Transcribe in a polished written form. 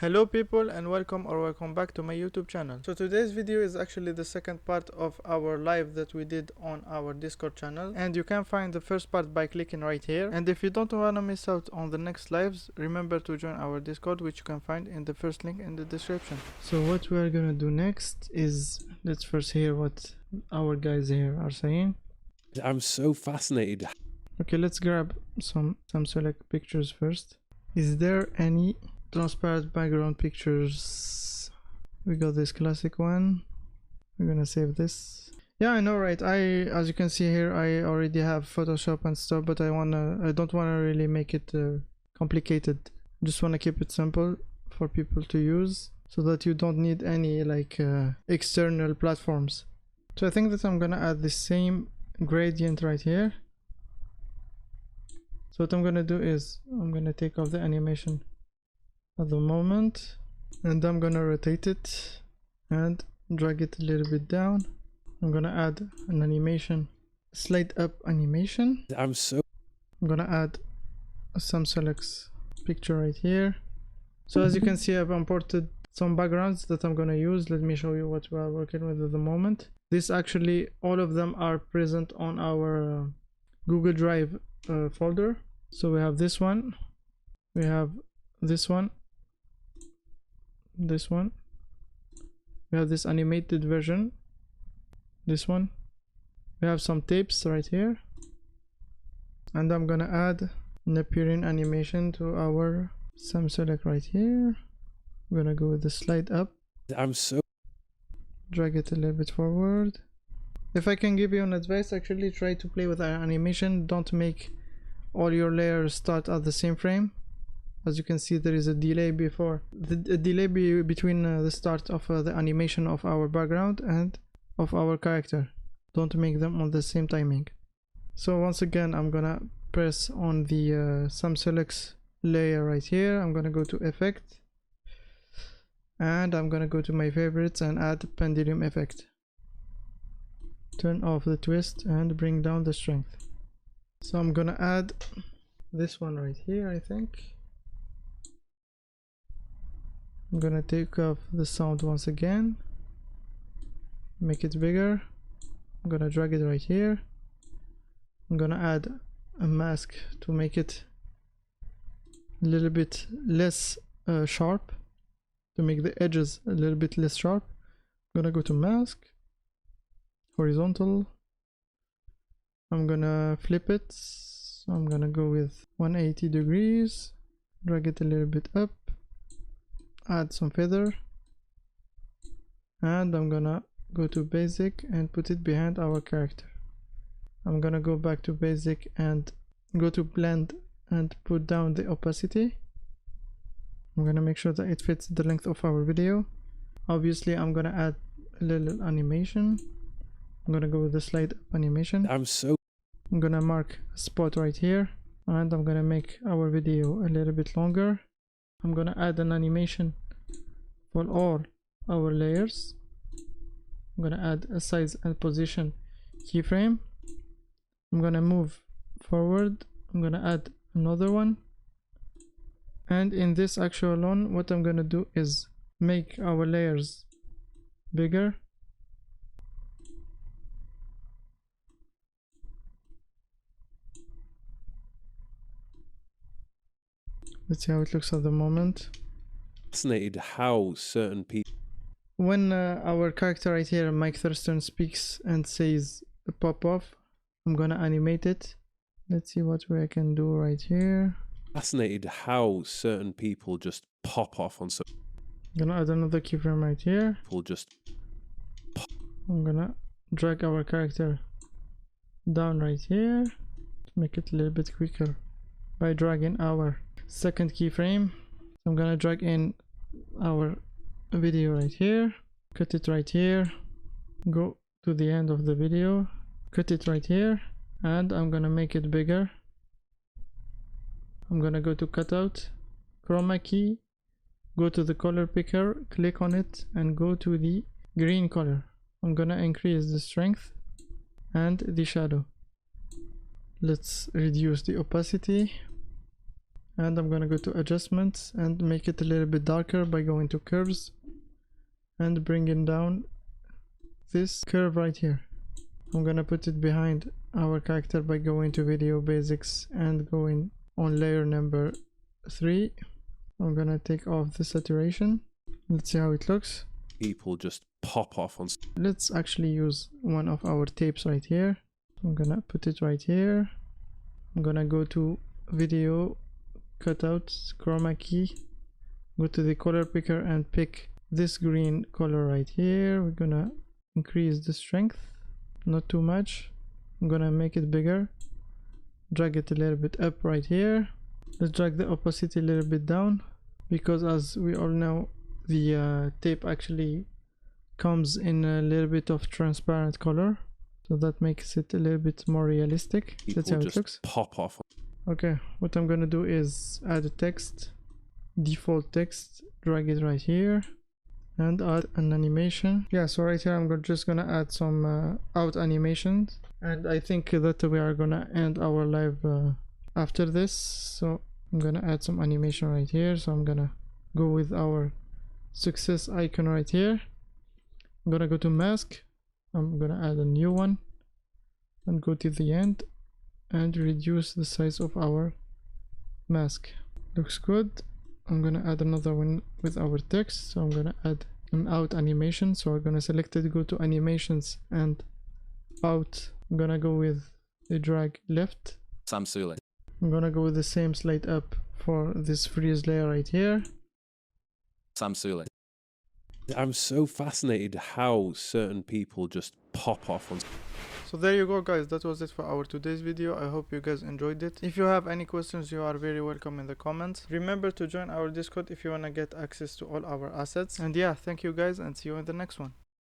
Hello people and welcome back to my YouTube channel. So today's video is actually the second part of our live that we did on our Discord channel, and you can find the first part by clicking right here. And if you don't want to miss out on the next lives, remember to join our Discord, which you can find in the first link in the description. So what we are gonna do next is, let's first hear what our guys here are saying. I'm so fascinated. Okay, let's grab some select pictures first. Is there any transparent background pictures? We got this classic one. We're gonna save this. Yeah, I know, right? As you can see here, I already have Photoshop and stuff, but I don't wanna really make it complicated. Just wanna keep it simple for people to use, so that you don't need any like external platforms. So I think that I'm gonna add the same gradient right here. So what I'm gonna do is I'm gonna take off the animation at the moment, and I'm gonna rotate it and drag it a little bit down. I'm gonna add an animation, slide up animation. I'm gonna add some selects picture right here. So as you can see, I've imported some backgrounds that I'm gonna use. Let me show you what we are working with at the moment. This actually, all of them are present on our Google Drive folder. So we have this one, we have this one, this one, we have this animated version, this one, we have some tapes right here, and I'm gonna add an appearing animation to our select right here. I'm gonna go with the slide up, drag it a little bit forward. If I can give you an advice, actually try to play with our animation. Don't make all your layers start at the same frame. As you can see, there is a delay between the start of the animation of our background and of our character. Don't make them on the same timing. So once again, I'm gonna press on the selects layer right here. I'm gonna go to effect, and I'm gonna go to my favorites and add pendulum effect. Turn off the twist and bring down the strength. So I'm gonna add this one right here, I think. I'm gonna take off the sound once again, make it bigger. I'm gonna drag it right here. I'm gonna add a mask to make it a little bit less sharp, to make the edges a little bit less sharp. I'm gonna go to mask, horizontal. I'm gonna flip it, so I'm gonna go with 180 degrees, drag it a little bit up, add some feather, and I'm gonna go to basic and put it behind our character. I'm gonna go back to basic and go to blend and put down the opacity. I'm gonna make sure that it fits the length of our video. Obviously I'm gonna add a little animation. I'm gonna go with the slide up animation. I'm gonna mark a spot right here, and I'm gonna make our video a little bit longer. I'm gonna add an animation for all our layers. I'm gonna add a size and position keyframe. I'm gonna move forward. I'm gonna add another one, and in this actual one, what I'm gonna do is make our layers bigger. Let's see how it looks at the moment. Fascinated how certain people. When our character right here, Mike Thurston, speaks and says pop off, I'm gonna animate it. Let's see what I can do right here. Fascinated how certain people just pop off on some. I'm gonna add another keyframe right here. People just. I'm gonna drag our character down right here to make it a little bit quicker by dragging our second keyframe. I'm gonna drag in our video right here, cut it right here, go to the end of the video, cut it right here, and I'm gonna make it bigger. I'm gonna go to cutout, chroma key, go to the color picker, click on it, and go to the green color. I'm gonna increase the strength and the shadow. Let's reduce the opacity and I'm gonna go to adjustments and make it a little bit darker by going to curves and bringing down this curve right here. I'm gonna put it behind our character by going to video basics and going on layer number 3. I'm gonna take off the saturation. Let's see how it looks. People just pop off on. Let's actually use one of our tapes right here. I'm gonna put it right here. I'm gonna go to video, cutout, chroma key, go to the color picker and pick this green color right here. We're gonna increase the strength, not too much. I'm gonna make it bigger, drag it a little bit up right here. Let's drag the opacity a little bit down, because as we all know, the tape actually comes in a little bit of transparent color, so that makes it a little bit more realistic. That's how it looks. Pop off. Okay, what I'm gonna do is add a text, default text, drag it right here, and add an animation. Yeah, so right here I'm just gonna add some out animations, and I think that we are gonna end our live after this. So I'm gonna add some animation right here. So I'm gonna go with our success icon right here. I'm gonna go to mask. I'm gonna add a new one and go to the end and reduce the size of our mask. Looks good. I'm gonna add another one with our text. So I'm gonna add an out animation. So we're gonna select it, go to animations and out. I'm gonna go with the drag left. Samsule. I'm gonna go with the same slide up for this freeze layer right here. Samsule. I'm so fascinated how certain people just pop off on. So there you go, guys, that was it for our today's video. I hope you guys enjoyed it. If you have any questions, you are very welcome in the comments. Remember to join our Discord if you want to get access to all our assets. And yeah, thank you guys, and see you in the next one.